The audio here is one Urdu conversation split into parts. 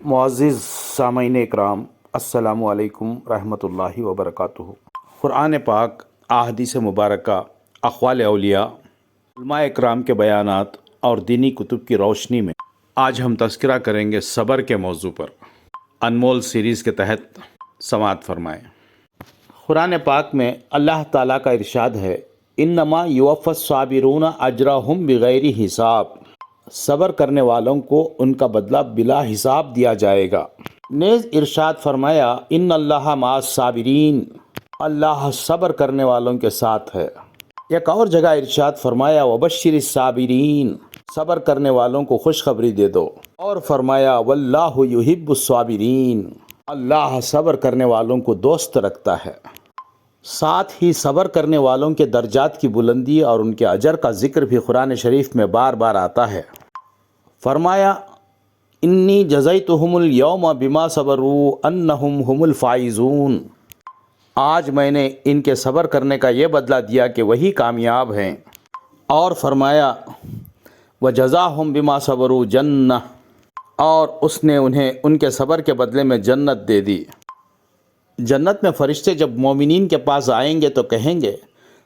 معزز سامعین اکرام، السلام علیکم رحمۃ اللہ وبرکاتہ۔ قرآن پاک، احادیث مبارکہ، اقوال اولیاء، علماء اکرام کے بیانات اور دینی کتب کی روشنی میں آج ہم تذکرہ کریں گے صبر کے موضوع پر۔ انمول سیریز کے تحت سماعت فرمائیں۔ قرآن پاک میں اللہ تعالیٰ کا ارشاد ہے، انما یوفی الصابرون اجرہم بغیر حساب، صبر کرنے والوں کو ان کا بدلہ بلا حساب دیا جائے گا۔ نیز ارشاد فرمایا، ان اللہ مع الصابرین، اللہ صبر کرنے والوں کے ساتھ ہے۔ ایک اور جگہ ارشاد فرمایا، وبشر الصابرین، صبر کرنے والوں کو خوشخبری دے دو۔ اور فرمایا، واللہ یحب الصابرین، اللہ صبر کرنے والوں کو دوست رکھتا ہے۔ ساتھ ہی صبر کرنے والوں کے درجات کی بلندی اور ان کے اجر کا ذکر بھی قرآن شریف میں بار بار آتا ہے۔ فرمایا، انی جزیتہم اليوم بما صبروا انہم هم الفائزون، آج میں نے ان کے صبر کرنے کا یہ بدلہ دیا کہ وہی کامیاب ہیں۔ اور فرمایا، وجزاہم بما صبروا جنہ، اور اس نے انہیں ان کے صبر کے بدلے میں جنت دے دی۔ جنت میں فرشتے جب مومنین کے پاس آئیں گے تو کہیں گے،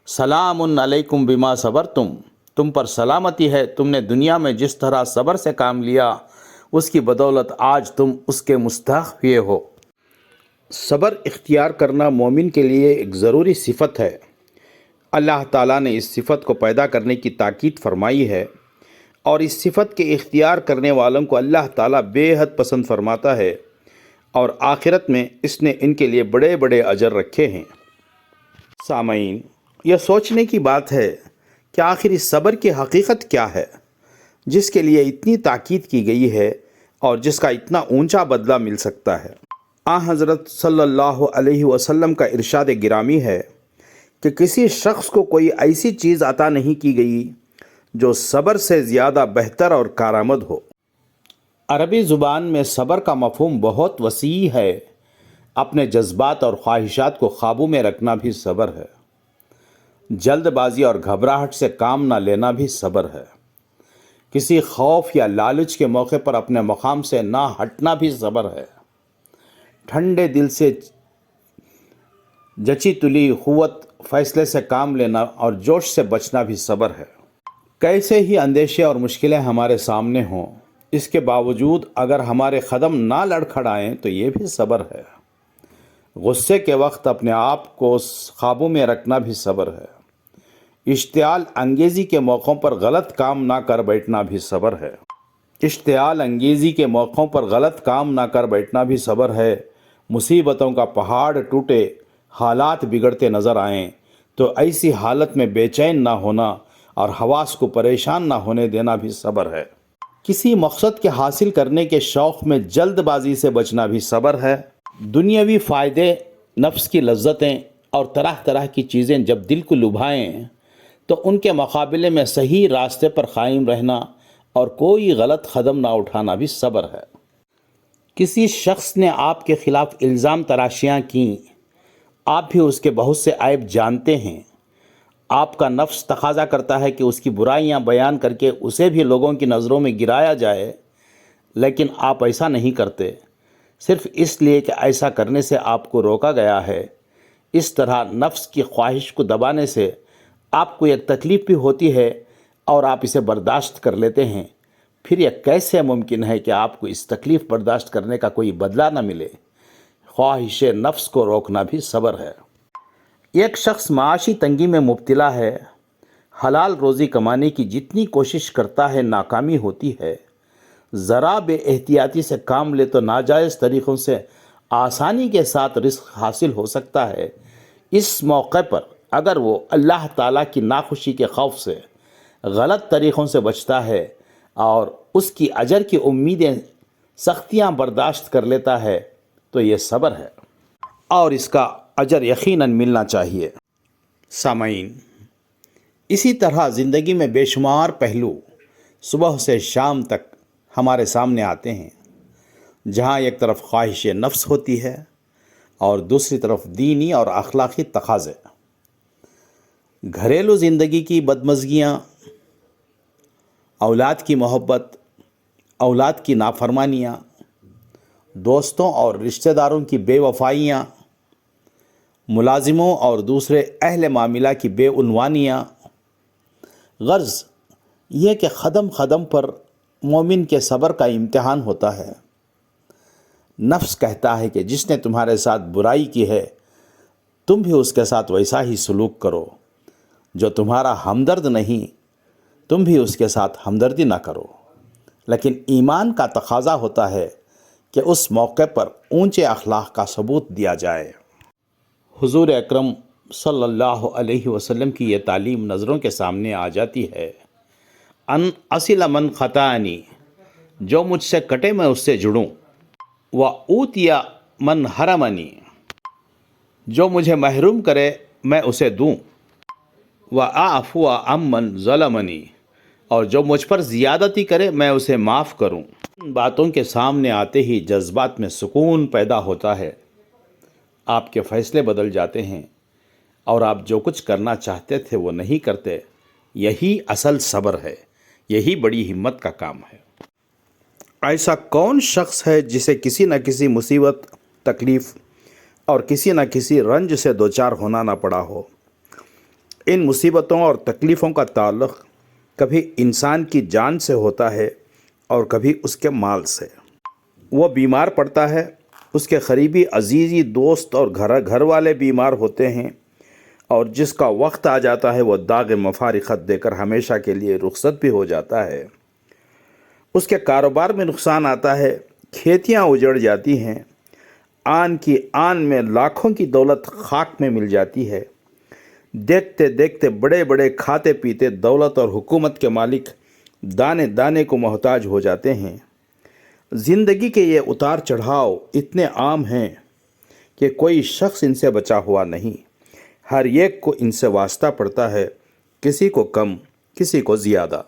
سلام علیکم بما صبرتم، تم پر سلامتی ہے، تم نے دنیا میں جس طرح صبر سے کام لیا اس کی بدولت آج تم اس کے مستحق ہوئے ہو۔ صبر اختیار کرنا مومن کے لیے ایک ضروری صفت ہے۔ اللہ تعالیٰ نے اس صفت کو پیدا کرنے کی تاکید فرمائی ہے، اور اس صفت کے اختیار کرنے والوں کو اللہ تعالیٰ بے حد پسند فرماتا ہے، اور آخرت میں اس نے ان کے لیے بڑے بڑے اجر رکھے ہیں۔ سامعین، یہ سوچنے کی بات ہے کہ آخر اس صبر کی حقیقت کیا ہے، جس کے لیے اتنی تاکید کی گئی ہے اور جس کا اتنا اونچا بدلہ مل سکتا ہے۔ حضرت صلی اللہ علیہ وسلم کا ارشاد گرامی ہے کہ کسی شخص کو کوئی ایسی چیز عطا نہیں کی گئی جو صبر سے زیادہ بہتر اور کارآمد ہو۔ عربی زبان میں صبر کا مفہوم بہت وسیع ہے۔ اپنے جذبات اور خواہشات کو قابو میں رکھنا بھی صبر ہے۔ جلد بازی اور گھبراہٹ سے کام نہ لینا بھی صبر ہے۔ کسی خوف یا لالچ کے موقع پر اپنے مقام سے نہ ہٹنا بھی صبر ہے۔ ٹھنڈے دل سے جچی تلی قوت فیصلے سے کام لینا اور جوش سے بچنا بھی صبر ہے۔ کیسے ہی اندیشے اور مشکلیں ہمارے سامنے ہوں، اس کے باوجود اگر ہمارے قدم نہ لڑکھڑائیں تو یہ بھی صبر ہے۔ غصے کے وقت اپنے آپ کو قابو میں رکھنا بھی صبر ہے۔ اشتعال انگیزی کے موقعوں پر غلط کام نہ کر بیٹھنا بھی صبر ہے۔ اشتعال انگیزی کے موقعوں پر غلط کام نہ کر بیٹھنا بھی صبر ہے۔ مصیبتوں کا پہاڑ ٹوٹے، حالات بگڑتے نظر آئیں تو ایسی حالت میں بے چین نہ ہونا اور حواس کو پریشان نہ ہونے دینا بھی صبر ہے۔ کسی مقصد کے حاصل کرنے کے شوق میں جلد بازی سے بچنا بھی صبر ہے۔ دنیاوی فائدے، نفس کی لذتیں اور طرح طرح کی چیزیں جب دل کو لبھائیں تو ان کے مقابلے میں صحیح راستے پر قائم رہنا اور کوئی غلط قدم نہ اٹھانا بھی صبر ہے۔ کسی شخص نے آپ کے خلاف الزام تراشیاں کیں، آپ بھی اس کے بہت سے عیب جانتے ہیں، آپ کا نفس تقاضا کرتا ہے کہ اس کی برائیاں بیان کر کے اسے بھی لوگوں کی نظروں میں گرایا جائے، لیکن آپ ایسا نہیں کرتے، صرف اس لیے کہ ایسا کرنے سے آپ کو روکا گیا ہے۔ اس طرح نفس کی خواہش کو دبانے سے آپ کو ایک تکلیف بھی ہوتی ہے اور آپ اسے برداشت کر لیتے ہیں، پھر یہ کیسے ممکن ہے کہ آپ کو اس تکلیف برداشت کرنے کا کوئی بدلہ نہ ملے؟ خواہش نفس کو روکنا بھی صبر ہے۔ ایک شخص معاشی تنگی میں مبتلا ہے، حلال روزی کمانے کی جتنی کوشش کرتا ہے ناکامی ہوتی ہے، ذرا بے احتیاطی سے کام لے تو ناجائز طریقوں سے آسانی کے ساتھ رزق حاصل ہو سکتا ہے۔ اس موقع پر اگر وہ اللہ تعالیٰ کی ناخوشی کے خوف سے غلط طریقوں سے بچتا ہے اور اس کی اجر کی امیدیں سختیاں برداشت کر لیتا ہے تو یہ صبر ہے، اور اس کا اجر یقیناً ملنا چاہیے۔ سامعین، اسی طرح زندگی میں بے شمار پہلو صبح سے شام تک ہمارے سامنے آتے ہیں، جہاں ایک طرف خواہش نفس ہوتی ہے اور دوسری طرف دینی اور اخلاقی تقاضے۔ گھریلو زندگی کی بدمزگیاں، اولاد کی محبت، اولاد کی نافرمانیاں، دوستوں اور رشتہ داروں کی بے وفائیاں، ملازموں اور دوسرے اہل معاملہ کی بے عنوانیاں۔ غرض یہ کہ قدم قدم پر مومن کے صبر کا امتحان ہوتا ہے۔ نفس کہتا ہے کہ جس نے تمہارے ساتھ برائی کی ہے تم بھی اس کے ساتھ ویسا ہی سلوک کرو، جو تمہارا ہمدرد نہیں تم بھی اس کے ساتھ ہمدردی نہ کرو۔ لیکن ایمان کا تقاضا ہوتا ہے کہ اس موقع پر اونچے اخلاق کا ثبوت دیا جائے۔ حضور اکرم صلی اللہ علیہ وسلم کی یہ تعلیم نظروں کے سامنے آ جاتی ہے۔ ان اصل من خطانی، جو مجھ سے کٹے میں اس سے جڑوں، و اوتیا من حرمنی، جو مجھے محروم کرے میں اسے دوں، و اعفو عن من ظلمنی، اور جو مجھ پر زیادتی کرے میں اسے معاف کروں۔ ان باتوں کے سامنے آتے ہی جذبات میں سکون پیدا ہوتا ہے، آپ کے فیصلے بدل جاتے ہیں اور آپ جو کچھ کرنا چاہتے تھے وہ نہیں کرتے۔ یہی اصل صبر ہے، یہی بڑی ہمت کا کام ہے۔ ایسا کون شخص ہے جسے کسی نہ کسی مصیبت، تکلیف اور کسی نہ کسی رنج سے دوچار ہونا نہ پڑا ہو؟ ان مصیبتوں اور تکلیفوں کا تعلق کبھی انسان کی جان سے ہوتا ہے اور کبھی اس کے مال سے۔ وہ بیمار پڑتا ہے، اس کے قریبی عزیزی دوست اور گھر والے بیمار ہوتے ہیں، اور جس کا وقت آ جاتا ہے وہ داغ مفارقت دے کر ہمیشہ کے لیے رخصت بھی ہو جاتا ہے۔ اس کے کاروبار میں نقصان آتا ہے، کھیتیاں اجڑ جاتی ہیں، آن کی آن میں لاکھوں کی دولت خاک میں مل جاتی ہے۔ دیکھتے دیکھتے بڑے بڑے کھاتے پیتے دولت اور حکومت کے مالک دانے دانے کو محتاج ہو جاتے ہیں۔ زندگی کے یہ اتار چڑھاؤ اتنے عام ہیں کہ کوئی شخص ان سے بچا ہوا نہیں۔ ہر ایک کو ان سے واسطہ پڑتا ہے، کسی کو کم، کسی کو زیادہ۔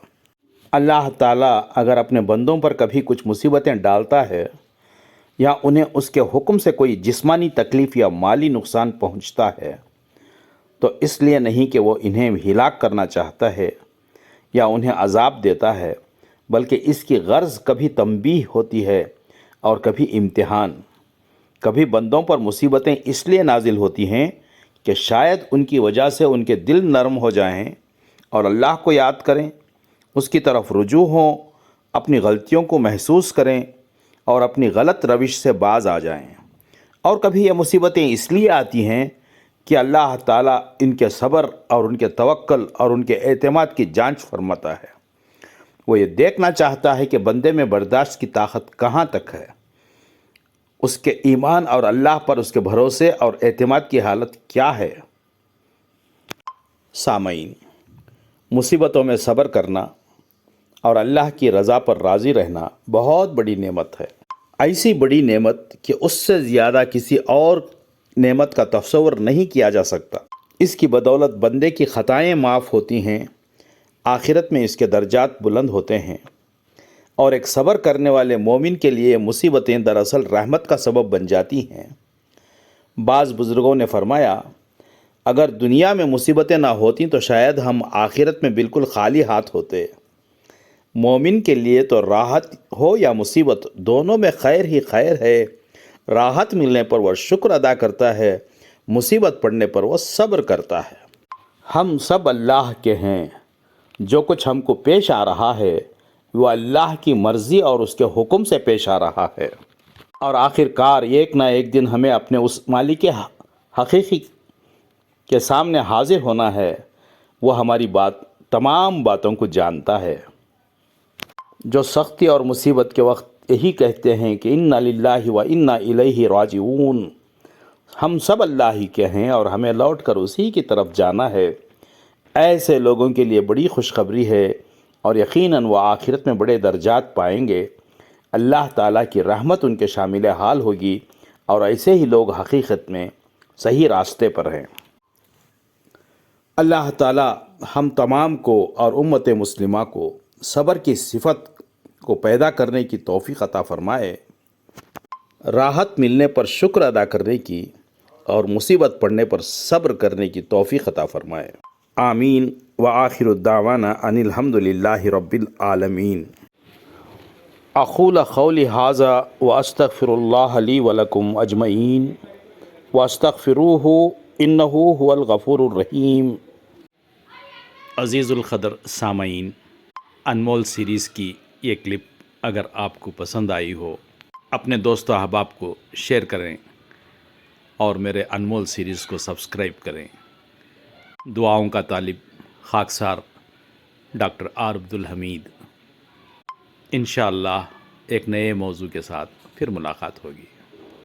اللہ تعالیٰ اگر اپنے بندوں پر کبھی کچھ مصیبتیں ڈالتا ہے یا انہیں اس کے حکم سے کوئی جسمانی تکلیف یا مالی نقصان پہنچتا ہے تو اس لیے نہیں کہ وہ انہیں ہلاک کرنا چاہتا ہے یا انہیں عذاب دیتا ہے، بلکہ اس کی غرض کبھی تنبیہ ہوتی ہے اور کبھی امتحان۔ کبھی بندوں پر مصیبتیں اس لیے نازل ہوتی ہیں کہ شاید ان کی وجہ سے ان کے دل نرم ہو جائیں اور اللہ کو یاد کریں، اس کی طرف رجوع ہوں، اپنی غلطیوں کو محسوس کریں اور اپنی غلط روش سے باز آ جائیں۔ اور کبھی یہ مصیبتیں اس لیے آتی ہیں کہ اللہ تعالیٰ ان کے صبر اور ان کے توکل اور ان کے اعتماد کی جانچ فرماتا ہے۔ وہ یہ دیکھنا چاہتا ہے کہ بندے میں برداشت کی طاقت کہاں تک ہے، اس کے ایمان اور اللہ پر اس کے بھروسے اور اعتماد کی حالت کیا ہے۔ سامعین، مصیبتوں میں صبر کرنا اور اللہ کی رضا پر راضی رہنا بہت بڑی نعمت ہے، ایسی بڑی نعمت کہ اس سے زیادہ کسی اور نعمت کا تصور نہیں کیا جا سکتا۔ اس کی بدولت بندے کی خطائیں معاف ہوتی ہیں، آخرت میں اس کے درجات بلند ہوتے ہیں، اور ایک صبر کرنے والے مومن کے لیے مصیبتیں دراصل رحمت کا سبب بن جاتی ہیں۔ بعض بزرگوں نے فرمایا، اگر دنیا میں مصیبتیں نہ ہوتیں تو شاید ہم آخرت میں بالکل خالی ہاتھ ہوتے۔ مومن کے لیے تو راحت ہو یا مصیبت، دونوں میں خیر ہی خیر ہے۔ راحت ملنے پر وہ شکر ادا کرتا ہے، مصیبت پڑنے پر وہ صبر کرتا ہے۔ ہم سب اللہ کے ہیں، جو کچھ ہم کو پیش آ رہا ہے وہ اللہ کی مرضی اور اس کے حکم سے پیش آ رہا ہے، اور آخر کار ایک نہ ایک دن ہمیں اپنے اس مالک حقیقی کے سامنے حاضر ہونا ہے۔ وہ ہماری تمام باتوں کو جانتا ہے۔ جو سختی اور مصیبت کے وقت یہی کہتے ہیں کہ انا للہ و انا الیہ راجعون، ہم سب اللہ ہی کے ہیں اور ہمیں لوٹ کر اسی کی طرف جانا ہے، ایسے لوگوں کے لیے بڑی خوشخبری ہے، اور یقیناً وہ آخرت میں بڑے درجات پائیں گے۔ اللہ تعالیٰ کی رحمت ان کے شامل حال ہوگی، اور ایسے ہی لوگ حقیقت میں صحیح راستے پر ہیں۔ اللہ تعالیٰ ہم تمام کو اور امت مسلمہ کو صبر کی صفت کو پیدا کرنے کی توفیق عطا فرمائے، راحت ملنے پر شکر ادا کرنے کی اور مصیبت پڑنے پر صبر کرنے کی توفیق عطا فرمائے۔ آمین وآخر الدعوانا ان الحمد للہ رب العالمین۔ اقول قولی ھذا واستغفر اللہ لی ولکم اجمعین واستغفروہ انہ ھو الغفور الرحیم۔ عزیز القدر سامعین، انمول سیریز کی یہ کلپ اگر آپ کو پسند آئی ہو، اپنے دوست و احباب کو شیئر کریں اور میرے انمول سیریز کو سبسکرائب کریں۔ دعاؤں کا طالب خاکسار ڈاکٹر آر عبدالحمید۔ انشاءاللہ ایک نئے موضوع کے ساتھ پھر ملاقات ہوگی۔